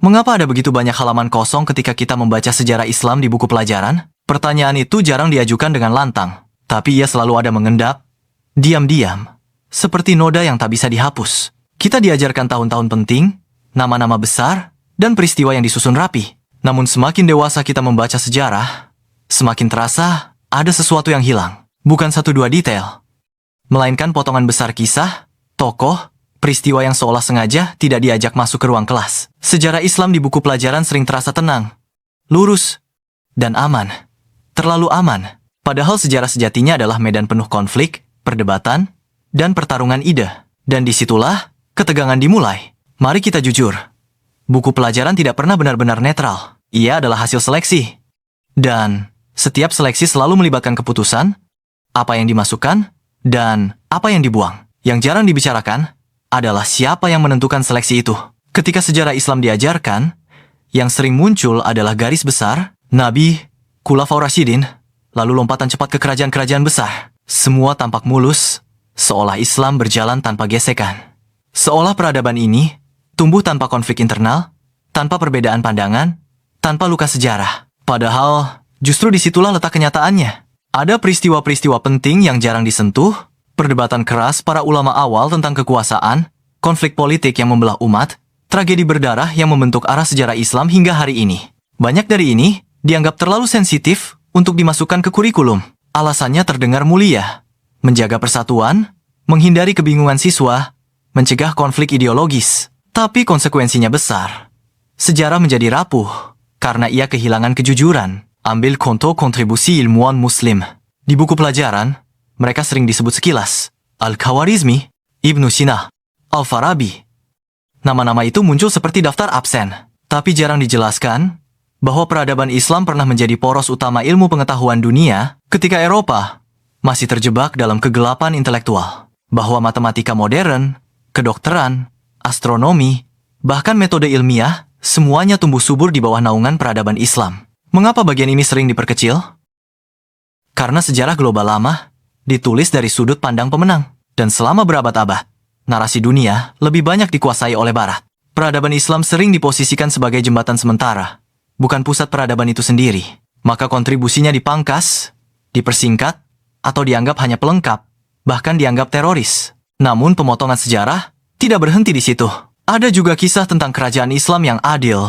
Mengapa ada begitu banyak halaman kosong ketika kita membaca sejarah Islam di buku pelajaran? Pertanyaan itu jarang diajukan dengan lantang, tapi ia selalu ada mengendap, diam-diam, seperti noda yang tak bisa dihapus. Kita diajarkan tahun-tahun penting, nama-nama besar, dan peristiwa yang disusun rapi. Namun semakin dewasa kita membaca sejarah, semakin terasa ada sesuatu yang hilang. Bukan satu dua detail, melainkan potongan besar kisah, tokoh, peristiwa yang seolah sengaja tidak diajak masuk ke ruang kelas. Sejarah Islam di buku pelajaran sering terasa tenang, lurus, dan aman. Terlalu aman. Padahal sejarah sejatinya adalah medan penuh konflik, perdebatan, dan pertarungan ide. Dan disitulah ketegangan dimulai. Mari kita jujur. Buku pelajaran tidak pernah benar-benar netral. Ia adalah hasil seleksi. Dan setiap seleksi selalu melibatkan keputusan, apa yang dimasukkan, dan apa yang dibuang. Yang jarang dibicarakan adalah siapa yang menentukan seleksi itu. Ketika sejarah Islam diajarkan, yang sering muncul adalah garis besar, Nabi, Khulafaur Rasyidin, lalu lompatan cepat ke kerajaan-kerajaan besar. Semua tampak mulus, seolah Islam berjalan tanpa gesekan. Seolah peradaban ini tumbuh tanpa konflik internal, tanpa perbedaan pandangan, tanpa luka sejarah. Padahal, justru disitulah letak kenyataannya. Ada peristiwa-peristiwa penting yang jarang disentuh, perdebatan keras para ulama awal tentang kekuasaan, konflik politik yang membelah umat, tragedi berdarah yang membentuk arah sejarah Islam hingga hari ini. Banyak dari ini dianggap terlalu sensitif untuk dimasukkan ke kurikulum. Alasannya terdengar mulia, menjaga persatuan, menghindari kebingungan siswa, mencegah konflik ideologis. Tapi konsekuensinya besar. Sejarah menjadi rapuh karena ia kehilangan kejujuran. Ambil contoh kontribusi ilmuwan muslim. Di buku pelajaran, mereka sering disebut sekilas. Al-Khawarizmi, Ibnu Sina, Al-Farabi. Nama-nama itu muncul seperti daftar absen. Tapi jarang dijelaskan bahwa peradaban Islam pernah menjadi poros utama ilmu pengetahuan dunia ketika Eropa masih terjebak dalam kegelapan intelektual. Bahwa matematika modern, kedokteran, astronomi, bahkan metode ilmiah, semuanya tumbuh subur di bawah naungan peradaban Islam. Mengapa bagian ini sering diperkecil? Karena sejarah global lama ditulis dari sudut pandang pemenang. Dan selama berabad-abad, narasi dunia lebih banyak dikuasai oleh Barat. Peradaban Islam sering diposisikan sebagai jembatan sementara, bukan pusat peradaban itu sendiri. Maka kontribusinya dipangkas, dipersingkat, atau dianggap hanya pelengkap, bahkan dianggap teroris. Namun pemotongan sejarah tidak berhenti di situ. Ada juga kisah tentang kerajaan Islam yang adil,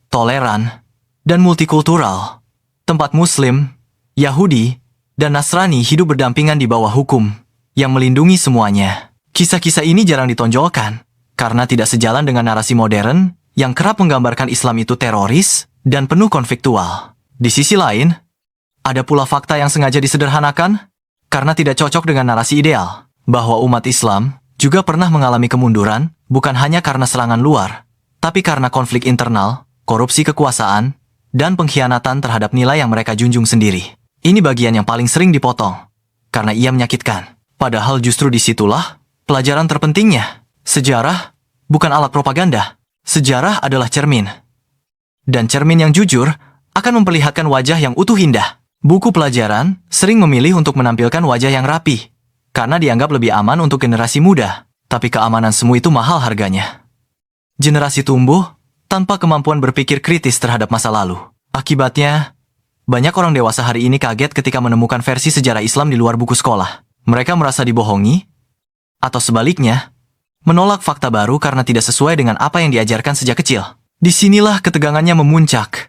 toleran, dan multikultural. Tempat Muslim, Yahudi, dan Nasrani hidup berdampingan di bawah hukum yang melindungi semuanya. Kisah-kisah ini jarang ditonjolkan karena tidak sejalan dengan narasi modern yang kerap menggambarkan Islam itu teroris dan penuh konfliktual. Di sisi lain, ada pula fakta yang sengaja disederhanakan karena tidak cocok dengan narasi ideal, bahwa umat Islam juga pernah mengalami kemunduran bukan hanya karena serangan luar, tapi karena konflik internal, korupsi kekuasaan, dan pengkhianatan terhadap nilai yang mereka junjung sendiri. Ini bagian yang paling sering dipotong, karena ia menyakitkan. Padahal justru disitulah pelajaran terpentingnya. Sejarah bukan alat propaganda. Sejarah adalah cermin. Dan cermin yang jujur akan memperlihatkan wajah yang utuh indah. Buku pelajaran sering memilih untuk menampilkan wajah yang rapi, karena dianggap lebih aman untuk generasi muda. Tapi keamanan semu itu mahal harganya. Generasi tumbuh tanpa kemampuan berpikir kritis terhadap masa lalu. Akibatnya, banyak orang dewasa hari ini kaget ketika menemukan versi sejarah Islam di luar buku sekolah. Mereka merasa dibohongi, atau sebaliknya, menolak fakta baru karena tidak sesuai dengan apa yang diajarkan sejak kecil. Disinilah ketegangannya memuncak.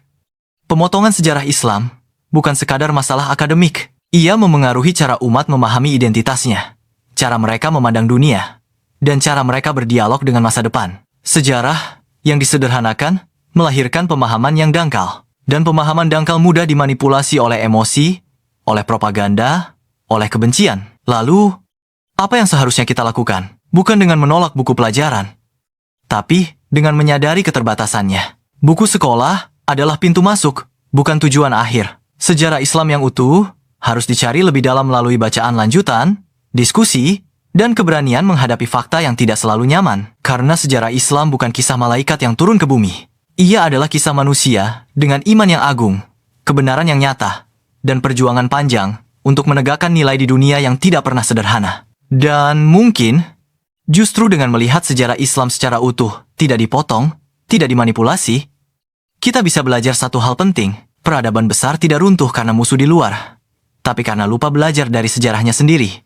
Pemotongan sejarah Islam bukan sekadar masalah akademik. Ia memengaruhi cara umat memahami identitasnya, cara mereka memandang dunia, dan cara mereka berdialog dengan masa depan. Sejarah yang disederhanakan melahirkan pemahaman yang dangkal. Dan pemahaman dangkal mudah dimanipulasi oleh emosi, oleh propaganda, oleh kebencian. Lalu, apa yang seharusnya kita lakukan? Bukan dengan menolak buku pelajaran, tapi dengan menyadari keterbatasannya. Buku sekolah adalah pintu masuk, bukan tujuan akhir. Sejarah Islam yang utuh harus dicari lebih dalam melalui bacaan lanjutan, diskusi, dan keberanian menghadapi fakta yang tidak selalu nyaman. Karena sejarah Islam bukan kisah malaikat yang turun ke bumi. Ia adalah kisah manusia dengan iman yang agung, kebenaran yang nyata, dan perjuangan panjang untuk menegakkan nilai di dunia yang tidak pernah sederhana. Dan mungkin, justru dengan melihat sejarah Islam secara utuh, tidak dipotong, tidak dimanipulasi, Kita bisa belajar satu hal penting. Peradaban besar tidak runtuh karena musuh di luar, tapi karena lupa belajar dari sejarahnya sendiri.